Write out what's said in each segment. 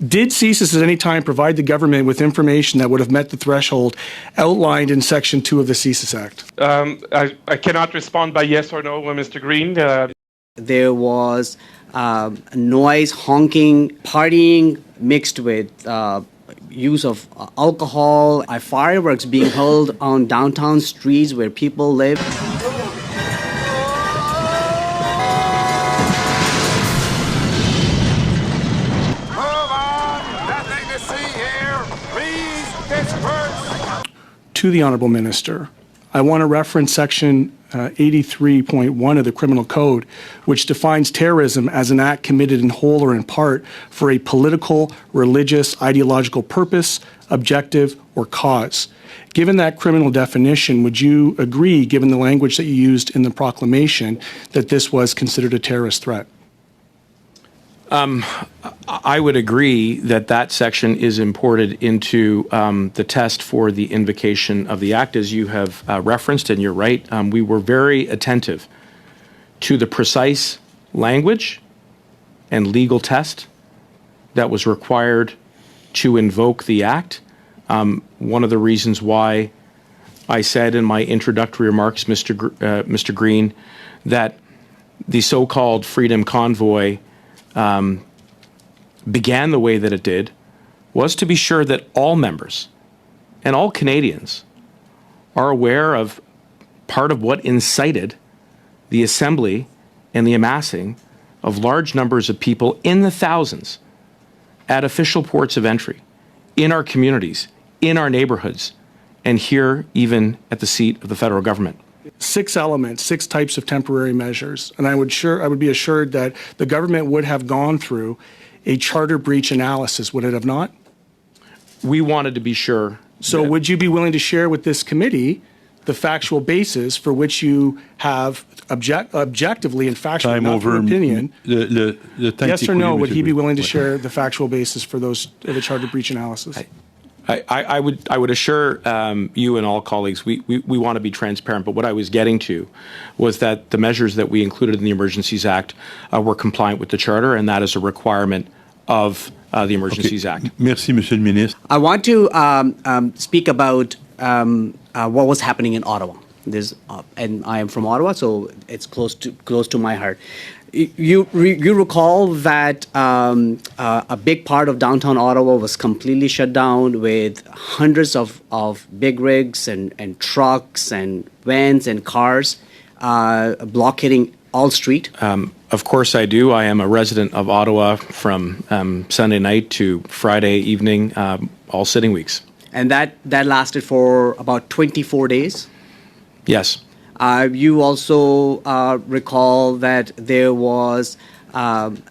Did CSIS at any time provide the government with information that would have met the threshold outlined in Section 2 of the CSIS Act? I cannot respond by yes or no, Mr. Green. There was noise, honking, partying mixed with use of alcohol, fireworks being held on downtown streets where people live. To the Honourable Minister, I want to reference Section 83.1 of the Criminal Code, which defines terrorism as an act committed in whole or in part for a political, religious, ideological purpose, objective, or cause. Given that criminal definition, would you agree, given the language that you used in the proclamation, that this was considered a terrorist threat? I would agree that that section is imported into the test for the invocation of the Act, as you have referenced, and you're right. We were very attentive to the precise language and legal test that was required to invoke the Act. One of the reasons why I said in my introductory remarks, Mr. Green, that the so-called Freedom Convoy began the way that it did was to be sure that all members and all Canadians are aware of part of what incited the assembly and the amassing of large numbers of people in the thousands at official ports of entry, in our communities, in our neighborhoods, and here even at the seat of the federal government. 6 elements, 6 types of temporary measures, and I would be assured that the government would have gone through a charter breach analysis, would it have not? We wanted to be sure. So would you be willing to share with this committee the factual basis for which you have objectively and factually, not for opinion, yes or no, would he be willing to share the factual basis for the charter breach analysis? I would assure you and all colleagues, we want to be transparent, but what I was getting to was that the measures that we included in the Emergencies Act were compliant with the Charter, and that is a requirement of the Emergencies Act. Merci, Monsieur le Ministre. I want to speak about what was happening in Ottawa. And I am from Ottawa, so it's close to my heart. You recall that a big part of downtown Ottawa was completely shut down with hundreds of big rigs and trucks and vans and cars blockading all street? Of course I do. I am a resident of Ottawa from Sunday night to Friday evening, all sitting weeks. And that lasted for about 24 days? Yes. You also recall that there was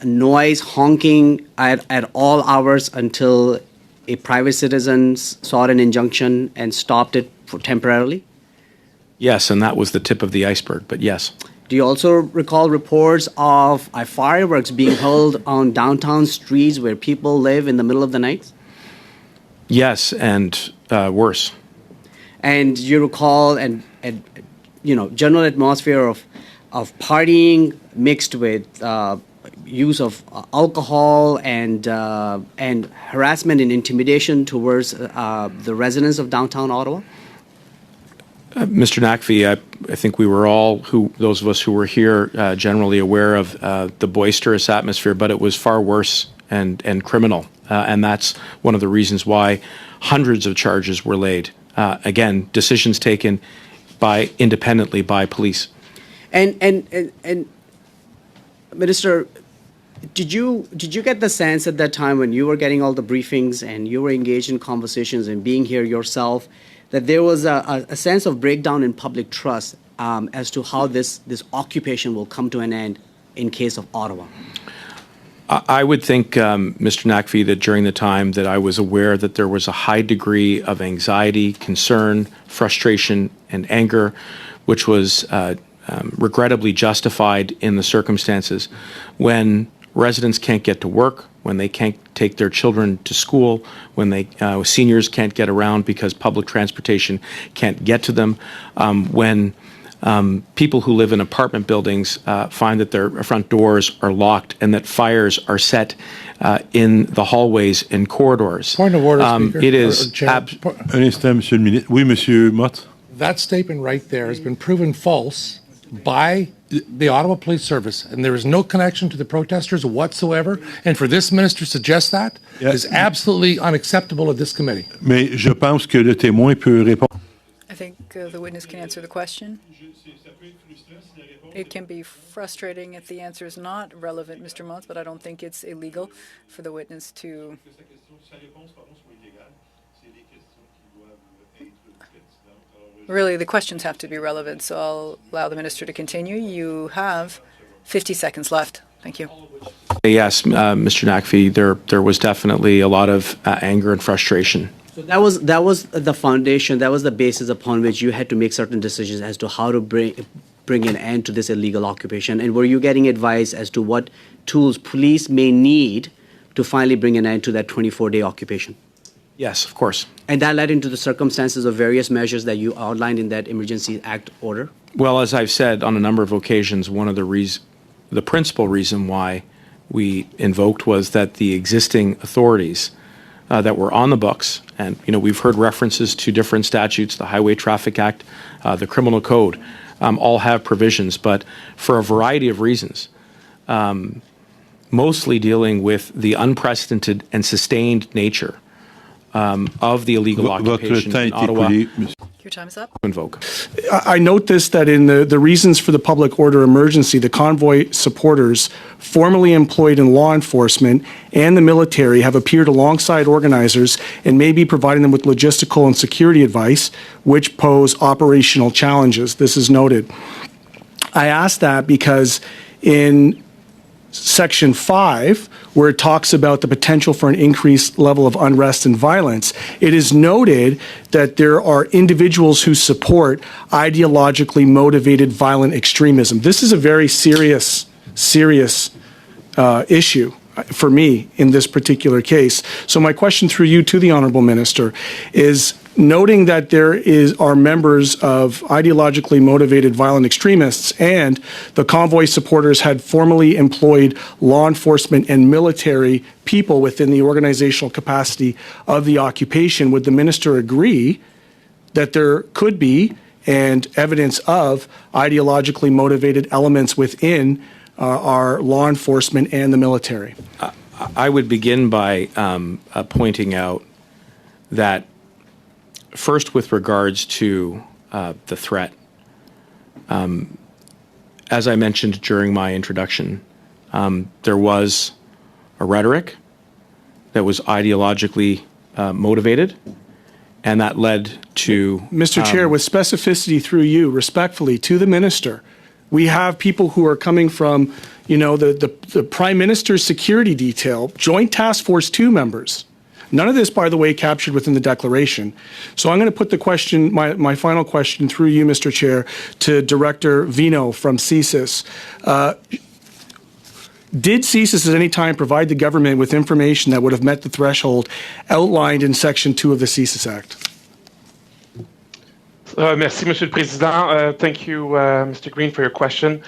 noise, honking at all hours until a private citizen sought an injunction and stopped it temporarily? Yes, and that was the tip of the iceberg, but yes. Do you also recall reports of fireworks being held on downtown streets where people live in the middle of the night? Yes, and worse. And you recall general atmosphere of partying mixed with use of alcohol and harassment and intimidation towards the residents of downtown Ottawa? Mr. Nakvi, I think we were all, those of us who were here, generally aware of the boisterous atmosphere, but it was far worse and criminal. And that's one of the reasons why hundreds of charges were laid. Again, decisions taken independently by police. And Minister, did you get the sense at that time when you were getting all the briefings and you were engaged in conversations and being here yourself that there was a sense of breakdown in public trust as to how this occupation will come to an end in case of Ottawa? I would think, Mr. Nakvi, that during the time that I was aware that there was a high degree of anxiety, concern, frustration, and anger, which was regrettably justified in the circumstances when residents can't get to work, when they can't take their children to school, when seniors can't get around because public transportation can't get to them, when people who live in apartment buildings find that their front doors are locked and that fires are set in the hallways and corridors. Point of order, Speaker. It is Or Chair. Un instant, Monsieur le ministre. Oui, Monsieur Mott. That statement right there has been proven false by the Ottawa Police Service, and there is no connection to the protesters whatsoever. And for this minister to suggest that is absolutely unacceptable of this committee. Mais je pense que le témoin peut répondre. I think the witness can answer the question. It can be frustrating if the answer is not relevant, Mr. Motz, but I don't think it's illegal for the witness to. Really, the questions have to be relevant, so I'll allow the minister to continue. You have 50 seconds left. Thank you. Yes, Mr. Nakfi, there was definitely a lot of anger and frustration. So that was the foundation, that was the basis upon which you had to make certain decisions as to how to bring an end to this illegal occupation. And were you getting advice as to what tools police may need to finally bring an end to that 24-day occupation? Yes, of course. And that led into the circumstances of various measures that you outlined in that Emergency Act order? Well, as I've said on a number of occasions, one of the principal reason why we invoked was that the existing authorities that were on the books, and we've heard references to different statutes, the Highway Traffic Act, the Criminal Code, all have provisions, but for a variety of reasons, mostly dealing with the unprecedented and sustained nature of the illegal Votre occupation temps in est Ottawa. écoulé, Monsieur. Your time is up. Invoke. I note this, that in the reasons for the public order emergency, the convoy supporters formerly employed in law enforcement and the military have appeared alongside organizers and may be providing them with logistical and security advice, which pose operational challenges. This is noted. I ask that because in Section 5, where it talks about the potential for an increased level of unrest and violence, it is noted that there are individuals who support ideologically motivated violent extremism. This is a very serious issue for me in this particular case. So my question through you to the Honourable Minister is, noting that there are members of ideologically motivated violent extremists and the convoy supporters had formerly employed law enforcement and military people within the organizational capacity of the occupation, would the minister agree that there could be and evidence of ideologically motivated elements within our law enforcement and the military? I would begin by pointing out that first, with regards to the threat, as I mentioned during my introduction, there was a rhetoric that was ideologically motivated, and that led to... Mr. Chair, with specificity through you, respectfully, to the minister, we have people who are coming from, the Prime Minister's security detail, Joint Task Force 2 members. None of this, by the way, captured within the declaration. So I'm going to put the question, my final question through you, Mr. Chair, to Director Vino from CSIS. Did CSIS at any time provide the government with information that would have met the threshold outlined in Section 2 of the CSIS Act? Merci, Monsieur le Président. Thank you, Mr. Green, for your question.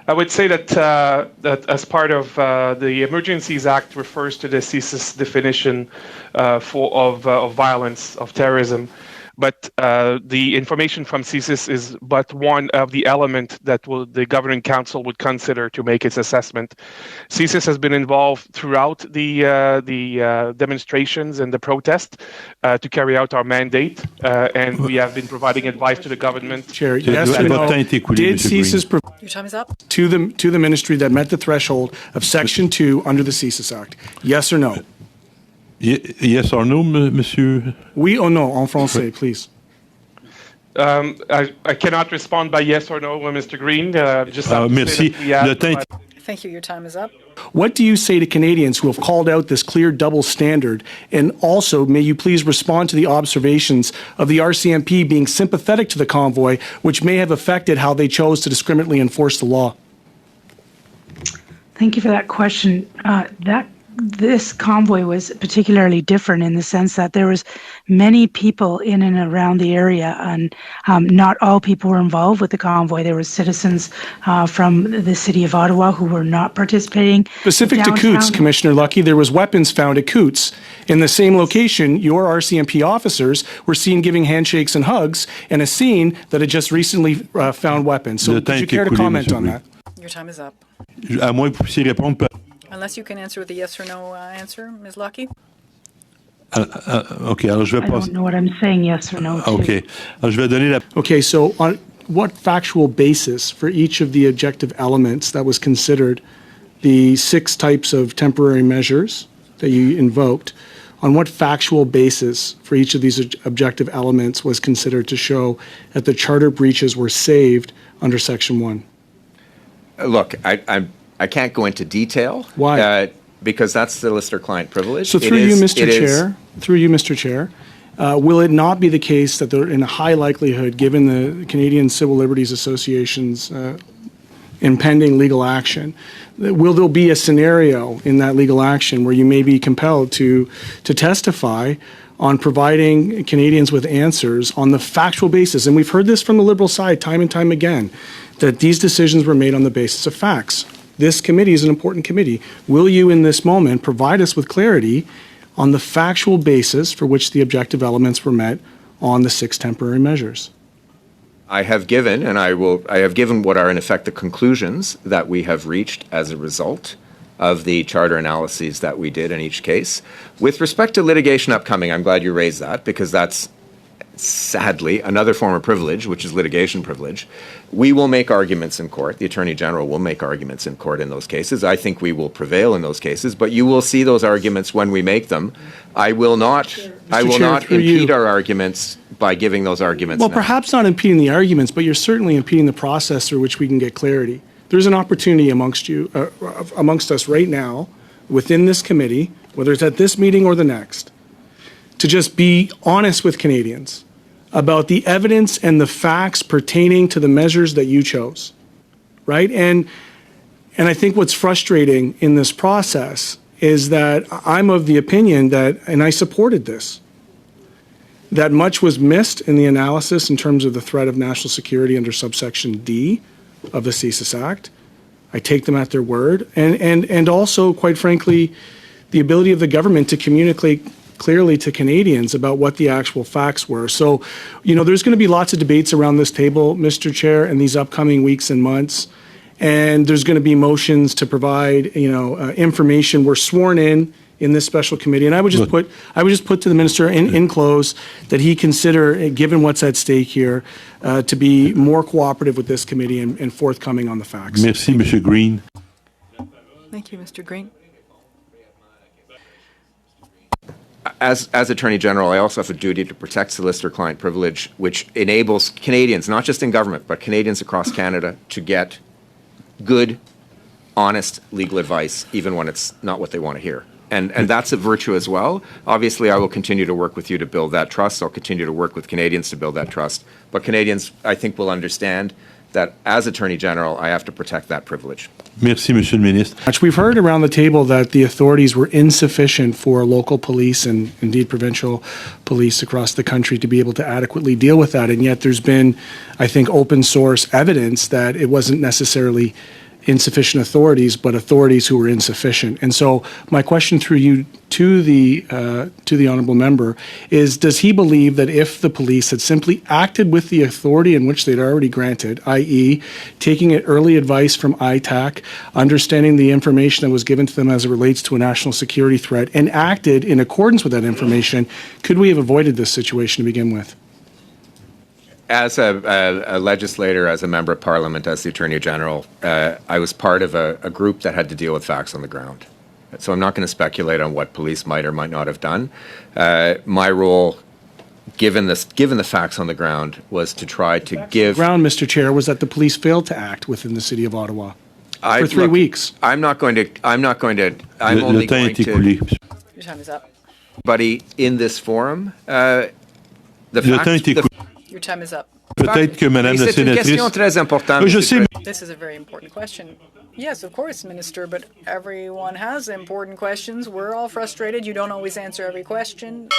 I would say that that as part of the Emergencies Act refers to the CSIS definition of violence, of terrorism. But the information from CSIS is but one of the elements that the Governing Council would consider to make its assessment. CSIS has been involved throughout the demonstrations and the protest to carry out our mandate, and we have been providing advice to the government. Chair, yes or no, did CSIS Your time is up. to the ministry that met the threshold of Section 2 under the CSIS Act? Yes or no? Yes or no, Monsieur? Oui or non, en français, please. I cannot respond by yes or no, Mr. Green. Just have to Merci. say that we have Le temps Thank you. Your time is up. What do you say to Canadians who have called out this clear double standard? And also, may you please respond to the observations of the RCMP being sympathetic to the convoy, which may have affected how they chose to discriminately enforce the law? Thank you for that question. this convoy was particularly different in the sense that there was many people in and around the area, and not all people were involved with the convoy. There were citizens from the city of Ottawa who were not participating. Specific to Coots, Commissioner Lucky, there was weapons found at Coots. In the same location, your RCMP officers were seen giving handshakes and hugs in a scene that had just recently found weapons. So, would you care to comment on that? Your time is up. À moins que vous puissiez répondre. Unless you can answer with a yes or no answer, Ms. Lucky. OK, alors je vais I passer. don't know what I'm saying, yes or no. to. OK. Alors je vais donner la. Okay, so on what factual basis for each of the objective elements that was considered, the 6 types of temporary measures that you invoked, on what factual basis for each of these objective elements was considered to show that the charter breaches were saved under Section 1? Look, I can't go into detail. Why? Because that's the listener-client privilege. So through you, Mr. Chair, will it not be the case that there, in a high likelihood, given the Canadian Civil Liberties Association's impending legal action, will there be a scenario in that legal action where you may be compelled to testify on providing Canadians with answers on the factual basis? And we've heard this from the Liberal side time and time again, that these decisions were made on the basis of facts. This committee is an important committee. Will you, in this moment, provide us with clarity on the factual basis for which the objective elements were met on the 6 temporary measures? I have given, and I have given what are in effect the conclusions that we have reached as a result of the charter analyses that we did in each case. With respect to litigation upcoming, I'm glad you raised that, because that's sadly another form of privilege, which is litigation privilege. We will make arguments in court. The Attorney General will make arguments in court in those cases. I think we will prevail in those cases, but you will see those arguments when we make them. I will not impede our arguments by giving those arguments Well, now. perhaps not impeding the arguments, but you're certainly impeding the process through which we can get clarity. There's an opportunity amongst us right now, within this committee, whether it's at this meeting or the next, to just be honest with Canadians about the evidence and the facts pertaining to the measures that you chose, right? And I think what's frustrating in this process is that I'm of the opinion that, and I supported this, that much was missed in the analysis in terms of the threat of national security under subsection D of the CSIS Act. I take them at their word. And also, quite frankly, the ability of the government to communicate clearly to Canadians about what the actual facts were. So, there's going to be lots of debates around this table, Mr. Chair, in these upcoming weeks and months. And there's going to be motions to provide, information. We're sworn in this special committee. And I would just put to the minister in close that he consider, given what's at stake here, to be more cooperative with this committee and forthcoming on the facts. Merci, Monsieur Green. Thank you, Mr. Green. As Attorney General, I also have a duty to protect solicitor-client privilege, which enables Canadians, not just in government, but Canadians across Canada, to get good, honest legal advice, even when it's not what they want to hear. And that's a virtue as well. Obviously, I will continue to work with you to build that trust. I'll continue to work with Canadians to build that trust. But Canadians, I think, will understand that as Attorney General, I have to protect that privilege. Merci, Monsieur le Ministre. We've heard around the table that the authorities were insufficient for local police and indeed provincial police across the country to be able to adequately deal with that. And yet there's been, I think, open source evidence that it wasn't necessarily insufficient authorities, but authorities who were insufficient. And so my question through you to the honourable member is, does he believe that if the police had simply acted with the authority in which they'd already granted, i.e. taking early advice from ITAC, understanding the information that was given to them as it relates to a national security threat, and acted in accordance with that information, could we have avoided this situation to begin with? As a legislator, as a member of Parliament, as the Attorney General, I was part of a group that had to deal with facts on the ground. So I'm not going to speculate on what police might or might not have done. My role, given the facts on the ground, was to try to give... ground, Mr. Chair, was that the police failed to act within the city of Ottawa for 3 weeks. I'm only going to... Your time is up. Buddy, in this forum, the facts... Your time is up. Peut-être que Madame la C'est une question sénatrice... très importante. Je sais... This is a very important question. Yes, of course, Minister, but everyone has important questions. We're all frustrated. You don't always answer every question.